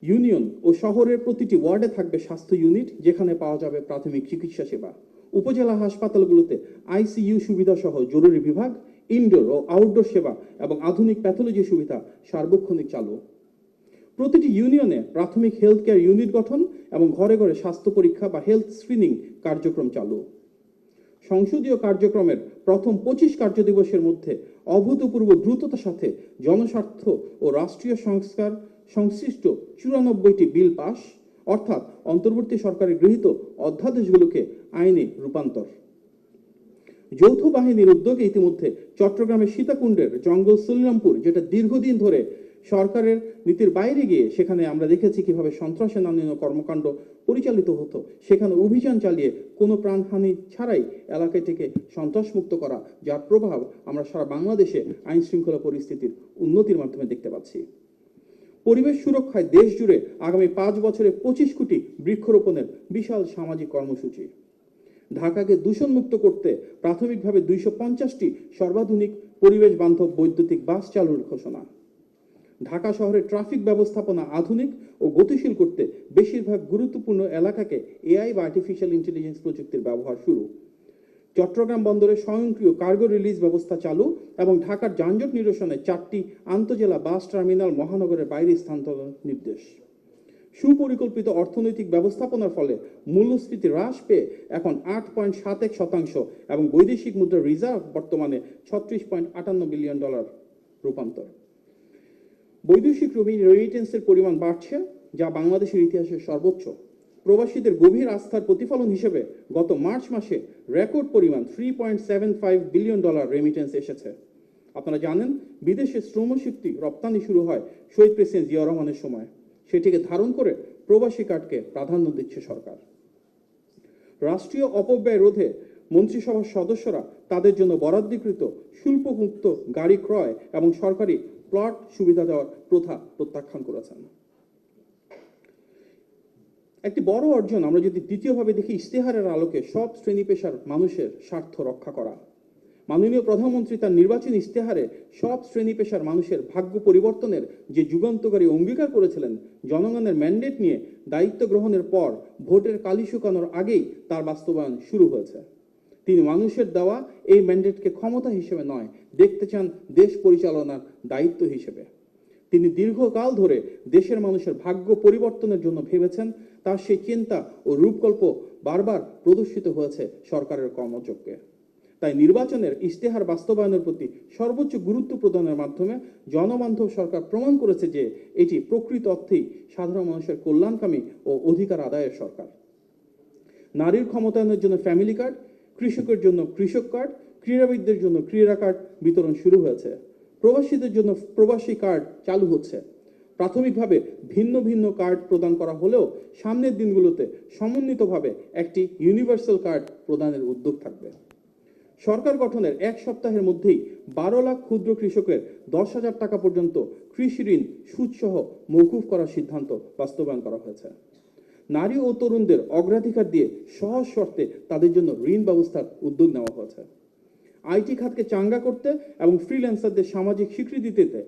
Union ও শহরের প্রতিটি ওয়ার্ডে থাকবে স্বাস্থ্য ইউনিট, যেখানে পাওয়া যাবে প্রাথমিক চিকিৎসা সেবা। উপজেলা হাসপাতালগুলোতে আইসিইউ সুবিধা সহ জরুরি বিভাগ, ইনডোর ও আউটডোর সেবা এবং আধুনিক প্যাথোলজি সুবিধা সার্বক্ষণিক চালু। প্রতিটি ইউনিয়নে প্রাথমিক হেলথ কেয়ার ইউনিট গঠন এবং ঘরে ঘরে স্বাস্থ্য পরীক্ষা বা হেলথ স্ক্রিনিং কার্যক্রম চালু। সংসদীয় কার্যক্রমের প্রথম 25 কার্যদিবসের মধ্যে অভূতপূর্ব দ্রুততার সাথে জনস্বার্থ ও রাষ্ট্রীয় সংস্কার সংশ্লিষ্ট 94টি বিল পাস, অর্থাৎ অন্তর্বর্তী সরকারের গৃহীত অধ্যাদেশগুলোকে আইনে রূপান্তর। যৌথ বাহিনীর উদ্যোগে ইতিমধ্যে চট্টগ্রামের সীতাকুণ্ডের জঙ্গল শ্রীরামপুর, যেটা দীর্ঘদিন ধরে সরকারের নীতির বাইরে গিয়ে সেখানে আমরা দেখেছি কিভাবে সন্ত্রাসের নানান কর্মকাণ্ড পরিচালিত হতো, সেখানে অভিযান চালিয়ে কোনো প্রাণহানি ছাড়াই এলাকাটিকে সন্ত্রাসমুক্ত করা, যার প্রভাব আমরা সারা বাংলাদেশে আইন শৃঙ্খলা পরিস্থিতির উন্নতির মাধ্যমে দেখতে পাচ্ছি। পরিবেশ সুরক্ষায় দেশ জুড়ে আগামী 5 বছরে 25 কোটি বৃক্ষরোপণের বিশাল সামাজিক কর্মসূচি। ঢাকাকে দূষণমুক্ত করতে প্রাথমিকভাবে 250টি সর্বাধুনিক পরিবেশ বান্ধব বৈদ্যুতিক বাস চালুর ঘোষণা। ঢাকা শহরের ট্রাফিক ব্যবস্থাপনা আধুনিক ও গতিশীল করতে বেশিরভাগ গুরুত্বপূর্ণ এলাকাকে এআই বা আর্টিফিশিয়াল ইন্টেলিজেন্স প্রযুক্তির ব্যবহার শুরু। চট্টগ্রাম বন্দরে স্বয়ংক্রিয় কার্গো রিলিজ ব্যবস্থা চালু এবং ঢাকার যানজট নিরসনে 4টি আন্তজেলা বাস টার্মিনাল মহানগরের বাইরে স্থানান্তর নির্দেশ। সুপরিকল্পিত অর্থনৈতিক ব্যবস্থাপনার ফলে মূল্যস্ফীতি হ্রাস পেয়ে এখন 8.71% এবং বৈদেশিক মুদ্রার রিজার্ভ বর্তমানে $36.58 বিলিয়ন রূপান্তর। বৈদেশিক রেমিটেন্সের পরিমাণ বাড়ছে, যা বাংলাদেশের ইতিহাসে সর্বোচ্চ। প্রবাসীদের গভীর আস্থার প্রতিফলন হিসেবে গত মার্চ মাসে রেকর্ড পরিমাণ $3.75 বিলিয়ন রেমিটেন্স এসেছে। আপনারা জানেন, বিদেশে শ্রমশক্তি রপ্তানি শুরু হয় শহীদ প্রেসিডেন্ট জিয়া রহমানের সময়। সেটিকে ধারণ করে প্রবাসী কার্ডকে প্রাধান্য দিচ্ছে সরকার। রাষ্ট্রীয় অপব্যয় রোধে মন্ত্রিসভার সদস্যরা তাদের জন্য বরাদ্দকৃত শুল্কমুক্ত গাড়ি ক্রয় এবং সরকারি প্লট সুবিধা দেওয়ার প্রথা প্রত্যাখ্যান করেছেন। একটি বড় অর্জন আমরা যদি দ্বিতীয়ভাবে দেখি, ইশতেহারের আলোকে সব শ্রেণী পেশার মানুষের স্বার্থ রক্ষা করা। মাননীয় প্রধানমন্ত্রী তার নির্বাচনী ইশতেহারে সব শ্রেণী পেশার মানুষের ভাগ্য পরিবর্তনের যে যুগান্তকারী অঙ্গীকার করেছিলেন, জনগণের ম্যান্ডেট নিয়ে দায়িত্ব গ্রহণের পর ভোটের কালি শুকানোর আগেই তার বাস্তবায়ন শুরু হয়েছে। তিনি মানুষের দেওয়া এই ম্যান্ডেটকে ক্ষমতা হিসেবে নয়, দেখতে চান দেশ পরিচালনার দায়িত্ব হিসেবে। তিনি দীর্ঘকাল ধরে দেশের মানুষের ভাগ্য পরিবর্তনের জন্য ভেবেছেন, তার সেই চিন্তা ও রূপকল্প বারবার প্রদর্শিত হয়েছে সরকারের কর্মযজ্ঞে। তাই নির্বাচনের ইশতেহার বাস্তবায়নের প্রতি সর্বোচ্চ গুরুত্ব প্রদানের মাধ্যমে জনবান্ধব সরকার প্রমাণ করেছে যে এটি প্রকৃত অর্থেই সাধারণ মানুষের কল্যাণকামী ও অধিকার আদায়ের সরকার। নারীর ক্ষমতায়নের জন্য ফ্যামিলি কার্ড, কৃষকের জন্য কৃষক কার্ড, ক্রীড়াবিদদের জন্য ক্রীড়া কার্ড বিতরণ শুরু হয়েছে। প্রবাসীদের জন্য প্রবাসী কার্ড চালু হচ্ছে। প্রাথমিকভাবে ভিন্ন ভিন্ন কার্ড প্রদান করা হলেও সামনের দিনগুলোতে সমন্বিতভাবে একটি ইউনিভার্সাল কার্ড প্রদানের উদ্যোগ থাকবে। সরকার গঠনের 1 সপ্তাহের মধ্যেই 12 লাখ ক্ষুদ্র কৃষকের 10,000 টাকা পর্যন্ত কৃষি ঋণ সুদসহ মওকুফ করার সিদ্ধান্ত বাস্তবায়ন করা হয়েছে। নারী ও তরুণদের অগ্রাধিকার দিয়ে সহজ শর্তে তাদের জন্য ঋণ ব্যবস্থার উদ্যোগ নেওয়া হয়েছে। আইটি খাতকে চাঙ্গা করতে এবং ফ্রিল্যান্সারদের সামাজিক স্বীকৃতি দিতে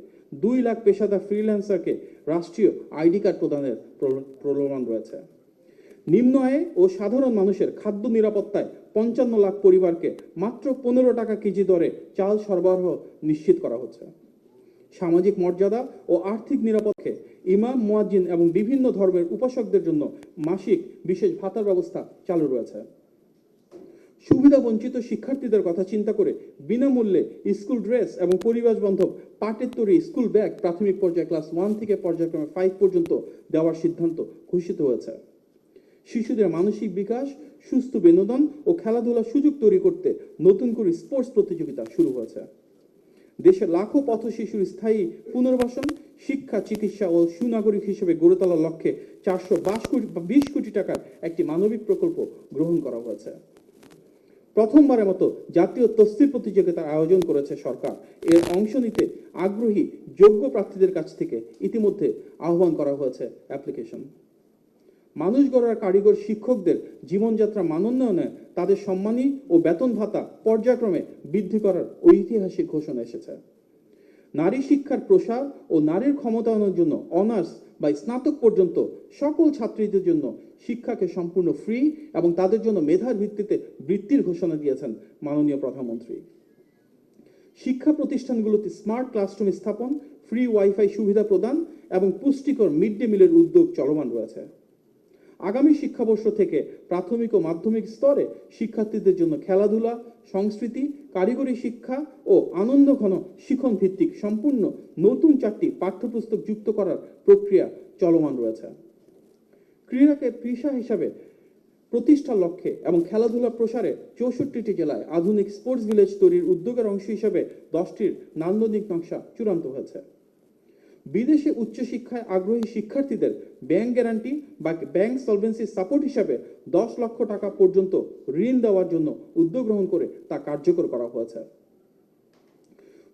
2 লাখ পেশাদার ফ্রিল্যান্সারকে রাষ্ট্রীয় আইডি কার্ড প্রদানের প্রলোভন রয়েছে। নিম্ন আয়ে ও সাধারণ মানুষের খাদ্য নিরাপত্তায় 55 লাখ পরিবারকে মাত্র 15 টাকা কেজি দরে চাল সরবরাহ নিশ্চিত করা হচ্ছে। সামাজিক মর্যাদা ও আর্থিক নিরাপত্তাকে ইমাম, মুয়াজ্জিন এবং বিভিন্ন ধর্মের উপাসকদের জন্য মাসিক বিশেষ ভাতার ব্যবস্থা চালু রয়েছে। সুবিধা বঞ্চিত শিক্ষার্থীদের কথা চিন্তা করে বিনামূল্যে স্কুল ড্রেস এবং পরিবেশ বান্ধব পাটের তৈরি স্কুল ব্যাগ প্রাথমিক পর্যায়ে ক্লাস 1 থেকে পর্যায়ক্রমে 5 পর্যন্ত দেওয়ার সিদ্ধান্ত ঘোষিত হয়েছে। শিশুদের মানসিক বিকাশ, সুস্থ বিনোদন ও খেলাধুলার সুযোগ তৈরি করতে নতুন করে স্পোর্টস প্রতিযোগিতা শুরু হয়েছে। দেশের লাখো পথ শিশুর স্থায়ী পুনর্বাসন, শিক্ষা, চিকিৎসা ও সুনাগরিক হিসেবে গড়ে তোলার লক্ষ্যে 420 কোটি টাকার একটি মানবিক প্রকল্প গ্রহণ করা হয়েছে। প্রথমবারের মতো জাতীয় তফসির প্রতিযোগিতার আয়োজন করেছে সরকার। এর অংশ নিতে আগ্রহী যোগ্য প্রার্থীদের কাছ থেকে ইতিমধ্যে আহ্বান করা হয়েছে অ্যাপ্লিকেশন। মানুষ গড়ার কারিগর শিক্ষকদের জীবনযাত্রা মানোন্নয়নে তাদের সম্মানী ও বেতন ভাতা পর্যায়ক্রমে বৃদ্ধি করার ঐতিহাসিক ঘোষণা এসেছে। নারী শিক্ষার প্রসার ও নারীর ক্ষমতায়নের জন্য অনার্স বা স্নাতক পর্যন্ত সকল ছাত্রীদের জন্য শিক্ষাকে সম্পূর্ণ ফ্রি এবং তাদের জন্য মেধার ভিত্তিতে বৃত্তির ঘোষণা দিয়েছেন মাননীয় প্রধানমন্ত্রী। শিক্ষা প্রতিষ্ঠানগুলোতে স্মার্ট ক্লাসরুম স্থাপন, ফ্রি ওয়াইফাই সুবিধা প্রদান এবং পুষ্টিকর মিড ডে মিলের উদ্যোগ চলমান রয়েছে। আগামী শিক্ষাবর্ষ থেকে প্রাথমিক ও মাধ্যমিক স্তরে শিক্ষার্থীদের জন্য খেলাধুলা, সংস্কৃতি, কারিগরি শিক্ষা ও আনন্দঘন শিখন ভিত্তিক সম্পূর্ণ নতুন 4টি পাঠ্যপুস্তক যুক্ত করার প্রক্রিয়া চলমান রয়েছে। ক্রীড়াকে পেশা হিসাবে প্রতিষ্ঠার লক্ষ্যে এবং খেলাধুলা প্রসারে 64টি জেলায় আধুনিক স্পোর্টস ভিলেজ তৈরির উদ্যোগের অংশ হিসেবে 10টির নান্দনিক নকশা চূড়ান্ত হয়েছে। বিদেশে উচ্চশিক্ষায় আগ্রহী শিক্ষার্থীদের ব্যাংক গ্যারান্টি বা ব্যাংক সলভেন্সি সাপোর্ট হিসাবে 10 লক্ষ টাকা পর্যন্ত ঋণ দেওয়ার জন্য উদ্যোগ গ্রহণ করে তা কার্যকর করা হয়েছে।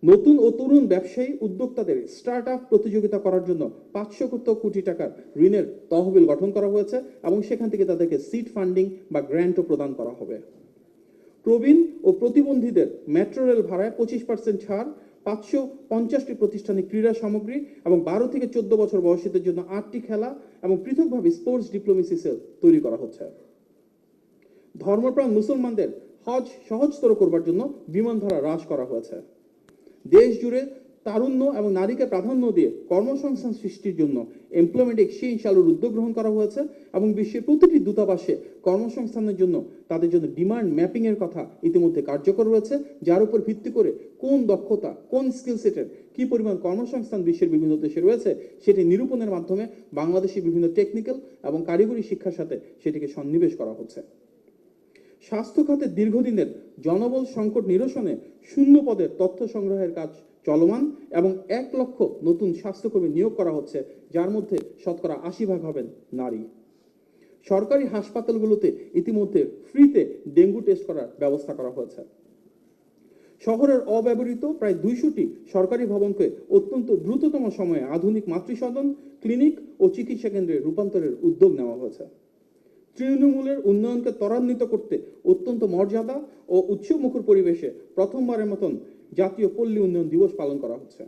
নতুন ও তরুণ ব্যবসায়ী উদ্যোক্তাদের স্টার্ট আপ প্রতিযোগিতা করার জন্য 500 কোটি টাকার ঋণের তহবিল গঠন করা হয়েছে এবং সেখান থেকে তাদেরকে সিড ফান্ডিং বা গ্র্যান্টও প্রদান করা হবে। প্রবীণ ও প্রতিবন্ধীদের মেট্রো রেল ভাড়ায় 25% ছাড়, 550টি প্রতিষ্ঠানে ক্রীড়া সামগ্রী এবং 12 থেকে 14 বছর বয়সীদের জন্য 8টি খেলা এবং পৃথকভাবে স্পোর্টস ডিপ্লোমেসি সেল তৈরি করা হচ্ছে। ধর্মপ্রাণ মুসলমানদের হজ সহজতর করবার জন্য বিমান ভাড়া হ্রাস করা হয়েছে। দেশ জুড়ে তারুণ্য এবং নারীকে প্রাধান্য দিয়ে কর্মসংস্থান সৃষ্টির জন্য এমপ্লয়মেন্ট এক্সচেঞ্জ চালুর উদ্যোগ গ্রহণ করা হয়েছে এবং বিশ্বের প্রতিটি দূতাবাসে কর্মসংস্থানের জন্য তাদের জন্য ডিমান্ড ম্যাপিং এর কথা ইতিমধ্যে কার্যকর রয়েছে, যার উপর ভিত্তি করে কোন দক্ষতা, কোন স্কিল সেটের কি পরিমাণ কর্মসংস্থান বিশ্বের বিভিন্ন দেশে রয়েছে সেটি নিরূপণের মাধ্যমে বাংলাদেশি বিভিন্ন টেকনিক্যাল এবং কারিগরি শিক্ষার সাথে সেটিকে সন্নিবেশ করা হচ্ছে। স্বাস্থ্য খাতে দীর্ঘদিনের জনবল সংকট নিরসনে 0 পদের তথ্য সংগ্রহের কাজ চলমান এবং 1 লক্ষ নতুন স্বাস্থ্যকর্মী নিয়োগ করা হচ্ছে, যার মধ্যে শতকরা 80% হবেন নারী। সরকারি হাসপাতালগুলোতে ইতিমধ্যে ফ্রিতে ডেঙ্গু টেস্ট করার ব্যবস্থা করা হয়েছে। শহরের অব্যবহৃত প্রায় 200টি সরকারি ভবনকে অত্যন্ত দ্রুততম সময়ে আধুনিক মাতৃসদন, ক্লিনিক ও চিকিৎসা কেন্দ্রে রূপান্তরের উদ্যোগ নেওয়া হয়েছে। তৃণমূলের উন্নয়নকে ত্বরান্বিত করতে অত্যন্ত মর্যাদা ও উৎসবমুখর পরিবেশে প্রথমবারের মতন জাতীয় পল্লী উন্নয়ন দিবস পালন করা হচ্ছে।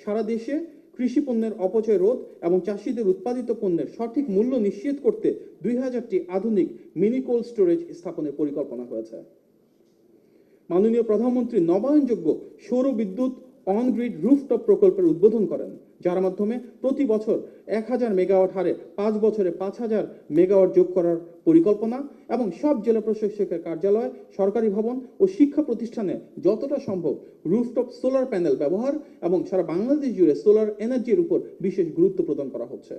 সারা দেশে কৃষি পণ্যের অপচয় রোধ এবং চাষিদের উৎপাদিত পণ্যের সঠিক মূল্য নিশ্চিত করতে 2000টি আধুনিক মিনি কোল্ড স্টোরেজ স্থাপনের পরিকল্পনা হয়েছে। মাননীয় প্রধানমন্ত্রী নবায়নযোগ্য সৌর বিদ্যুৎ অন গ্রিড রুফটপ প্রকল্পের উদ্বোধন করেন, যার মাধ্যমে প্রতি বছর 1000 মেগাওয়াট হারে 5 বছরে 5000 মেগাওয়াট যোগ করার পরিকল্পনা এবং সব জেলা প্রশাসকের কার্যালয়, সরকারি ভবন ও শিক্ষা প্রতিষ্ঠানে যতটা সম্ভব রুফটপ সোলার প্যানেল ব্যবহার এবং সারা বাংলাদেশ জুড়ে সোলার এনার্জির উপর বিশেষ গুরুত্ব প্রদান করা হচ্ছে।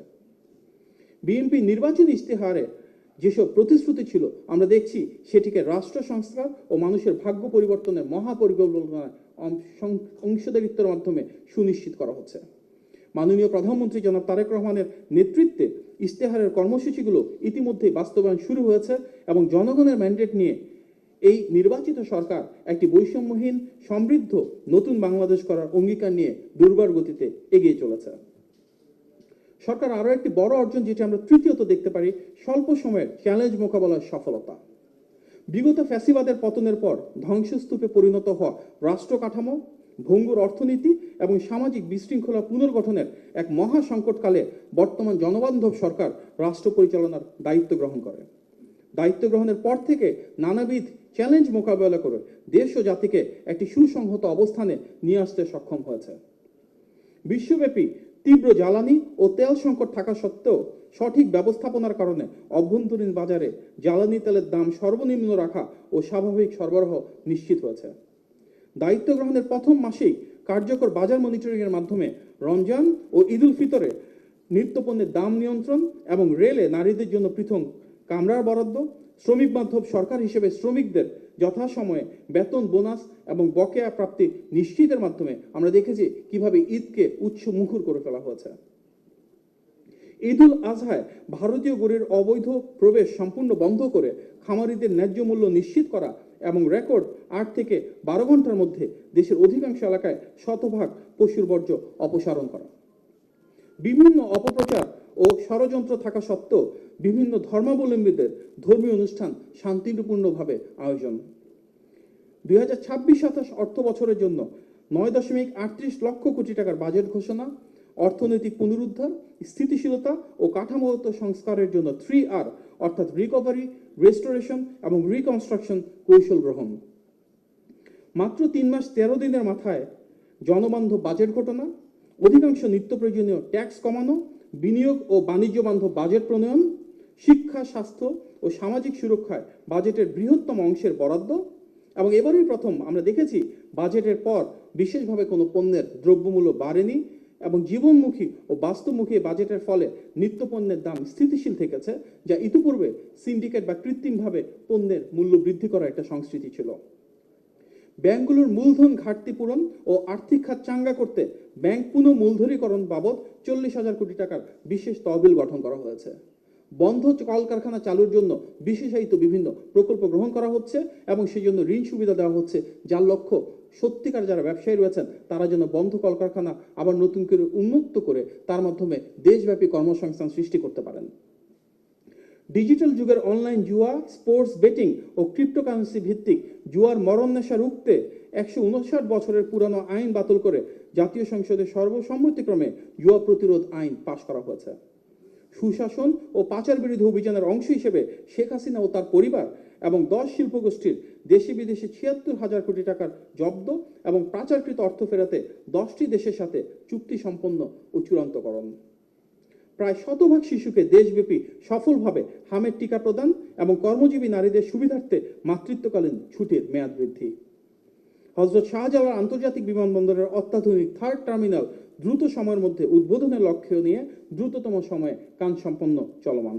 বিএনপি নির্বাচনী ইশতেহারে যেসব প্রতিশ্রুতি ছিল আমরা দেখছি সেটিকে রাষ্ট্র সংস্কার ও মানুষের ভাগ্য পরিবর্তনের মহাপরিকল্পনায় অংশীদারিত্বের মাধ্যমে সুনিশ্চিত করা হচ্ছে। মাননীয় প্রধানমন্ত্রী জনাব তারেক রহমানের নেতৃত্বে ইশতেহারের কর্মসূচিগুলো ইতিমধ্যে বাস্তবায়ন শুরু হয়েছে এবং জনগণের ম্যান্ডেট নিয়ে এই নির্বাচিত সরকার একটি বৈষম্যহীন, সমৃদ্ধ নতুন বাংলাদেশ করার অঙ্গীকার নিয়ে দুর্বার গতিতে এগিয়ে চলেছে। সরকার আরো একটি বড় অর্জন যেটি আমরা তৃতীয়ত দেখতে পারি, স্বল্প সময়ের চ্যালেঞ্জ মোকাবেলার সফলতা। বিগত ফ্যাসিবাদের পতনের পর ধ্বংসস্তূপে পরিণত হওয়া রাষ্ট্র কাঠামো, ভঙ্গুর অর্থনীতি এবং সামাজিক বিশৃঙ্খলা পুনর্গঠনের এক মহা সংকটকালে বর্তমান জনবান্ধব সরকার রাষ্ট্র পরিচালনার দায়িত্ব গ্রহণ করে। দায়িত্ব গ্রহণের পর থেকে নানাবিধ চ্যালেঞ্জ মোকাবেলা করে দেশ ও জাতিকে একটি সুসংহত অবস্থানে নিয়ে আসতে সক্ষম হয়েছে। বিশ্বব্যাপী তীব্র জ্বালানি ও তেল সংকট থাকা সত্ত্বেও সঠিক ব্যবস্থাপনার কারণে অভ্যন্তরীণ বাজারে জ্বালানি তেলের দাম সর্বনিম্ন রাখা ও স্বাভাবিক সরবরাহ নিশ্চিত হয়েছে। দায়িত্ব গ্রহণের প্রথম মাসেই কার্যকর বাজার মনিটরিং এর মাধ্যমে রমজান ও ঈদ উল ফিতরে নিত্যপণ্যের দাম নিয়ন্ত্রণ এবং রেলে নারীদের জন্য পৃথক কামরার বরাদ্দ, শ্রমিক বান্ধব সরকার হিসেবে শ্রমিকদের যথাসময়ে বেতন, বোনাস এবং বকেয়া প্রাপ্তি নিশ্চিতের মাধ্যমে আমরা দেখেছি কিভাবে ঈদকে উৎসবমুখর করে ফেলা হয়েছে। ঈদ উল আজহায় ভারতীয় গরুর অবৈধ প্রবেশ সম্পূর্ণ বন্ধ করে খামারিদের ন্যায্য মূল্য নিশ্চিত করা এবং রেকর্ড 8 থেকে 12 ঘন্টার মধ্যে দেশের অধিকাংশ এলাকায় শতভাগ পশুর বর্জ্য অপসারণ করা। বিভিন্ন অপপ্রচার ও ষড়যন্ত্র থাকা সত্ত্বেও বিভিন্ন ধর্মাবলম্বীদের ধর্মীয় অনুষ্ঠান শান্তিপূর্ণভাবে আয়োজন। 2026-27 অর্থ বছরের জন্য 9.38 লক্ষ কোটি টাকার বাজেট ঘোষণা, অর্থনৈতিক পুনরুদ্ধার, স্থিতিশীলতা ও কাঠামোগত সংস্কারের জন্য 3R অর্থাৎ রিকভারি, রেস্টোরেশন এবং রিকনস্ট্রাকশন কৌশল গ্রহণ। মাত্র 3 মাস 13 দিনের মাথায় জনবান্ধব বাজেট ঘটনা, অধিকাংশ নিত্য প্রয়োজনীয় ট্যাক্স কমানো, বিনিয়োগ ও বাণিজ্য বান্ধব বাজেট প্রণয়ন, শিক্ষা, স্বাস্থ্য ও সামাজিক সুরক্ষায় বাজেটের বৃহত্তম অংশের বরাদ্দ, এবং এবারই প্রথম আমরা দেখেছি বাজেটের পর বিশেষভাবে কোনো পণ্যের দ্রব্যমূল্য বাড়েনি এবং জীবনমুখী ও বাস্তবমুখী বাজেটের ফলে নিত্যপণ্যের দাম স্থিতিশীল থেকেছে, যা ইতিপূর্বে সিন্ডিকেট বা কৃত্রিমভাবে পণ্যের মূল্য বৃদ্ধি করার একটা সংস্কৃতি ছিল। ব্যাংকগুলোর মূলধন ঘাটতি পূরণ ও আর্থিক খাত চাঙ্গা করতে ব্যাংক পুনঃ মূলধনীকরণ বাবদ 40,000 কোটি টাকার বিশেষ তহবিল গঠন করা হয়েছে। বন্ধ কলকারখানা চালুর জন্য বিশেষায়িত বিভিন্ন প্রকল্প গ্রহণ করা হচ্ছে এবং সেই জন্য ঋণ সুবিধা দেওয়া হচ্ছে, যার লক্ষ্য সত্যিকার যারা ব্যবসায়ী রয়েছেন তারা যেন বন্ধ কলকারখানা আবার নতুন করে উন্মুক্ত করে তার মাধ্যমে দেশব্যাপী কর্মসংস্থান সৃষ্টি করতে পারেন। ডিজিটাল যুগের অনলাইন জুয়া, স্পোর্টস বেটিং ও ক্রিপ্টোকারেন্সি ভিত্তিক জুয়ার মরণ নেশা রুখতে 159 বছরের পুরানো আইন বাতিল করে জাতীয় সংসদে সর্বসম্মতিক্রমে জুয়া প্রতিরোধ আইন পাশ করা হয়েছে। সুশাসন ও পাচার বিরোধী অভিযানের অংশ হিসেবে শেখ হাসিনা ও তার পরিবার এবং 10 শিল্পগোষ্ঠীর দেশে বিদেশে 76,000 কোটি টাকার জব্দ এবং পাচারকৃত অর্থ ফেরাতে 10টি দেশের সাথে চুক্তি সম্পন্ন ও চূড়ান্তকরণ। প্রায় 100% শিশুকে দেশব্যাপী সফলভাবে হামের টিকা প্রদান এবং কর্মজীবী নারীদের সুবিধার্থে মাতৃত্বকালীন ছুটির মেয়াদ বৃদ্ধি। হযরত শাহজালাল আন্তর্জাতিক বিমানবন্দরের অত্যাধুনিক 3rd টার্মিনাল দ্রুত সময়ের মধ্যে উদ্বোধনের লক্ষ্য নিয়ে দ্রুততম সময়ে কাজ সম্পন্ন চলমান।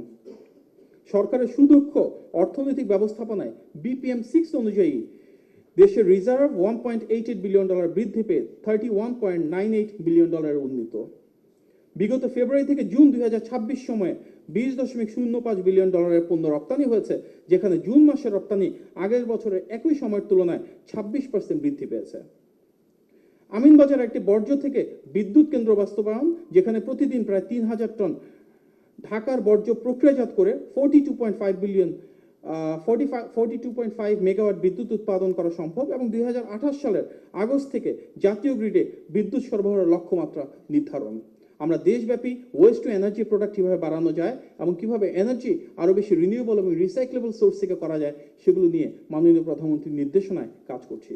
সরকারের সুদক্ষ অর্থনৈতিক ব্যবস্থাপনায় BPM 6 অনুযায়ী দেশের রিজার্ভ $1.88 বিলিয়ন বৃদ্ধি পেয়ে $31.98 বিলিয়ন উন্নীত। বিগত ফেব্রুয়ারি থেকে জুন 2026 সময়ে $20.05 বিলিয়ন পণ্য রপ্তানি হয়েছে, যেখানে জুন মাসের রপ্তানি আগের বছরের একই সময়ের তুলনায় 26% বৃদ্ধি পেয়েছে। আমিনবাজার একটি বর্জ্য থেকে বিদ্যুৎ কেন্দ্র বাস্তবায়ন, যেখানে প্রতিদিন প্রায় 3,000 টন ঢাকার বর্জ্য প্রক্রিয়াজাত করে 42.5 মেগাওয়াট বিদ্যুৎ উৎপাদন করা সম্ভব এবং 2028 সালের আগস্ট থেকে জাতীয় গ্রিডে বিদ্যুৎ সরবরাহের লক্ষ্যমাত্রা নির্ধারণ। আমরা দেশব্যাপী ওয়েস্ট টু এনার্জি প্রোডাক্ট কীভাবে বাড়ানো যায় এবং কীভাবে এনার্জি আরও বেশি রিনিউয়েবল এবং রিসাইক্লেবল সোর্স থেকে করা যায় সেগুলো নিয়ে মাননীয় প্রধানমন্ত্রীর নির্দেশনায় কাজ করছি।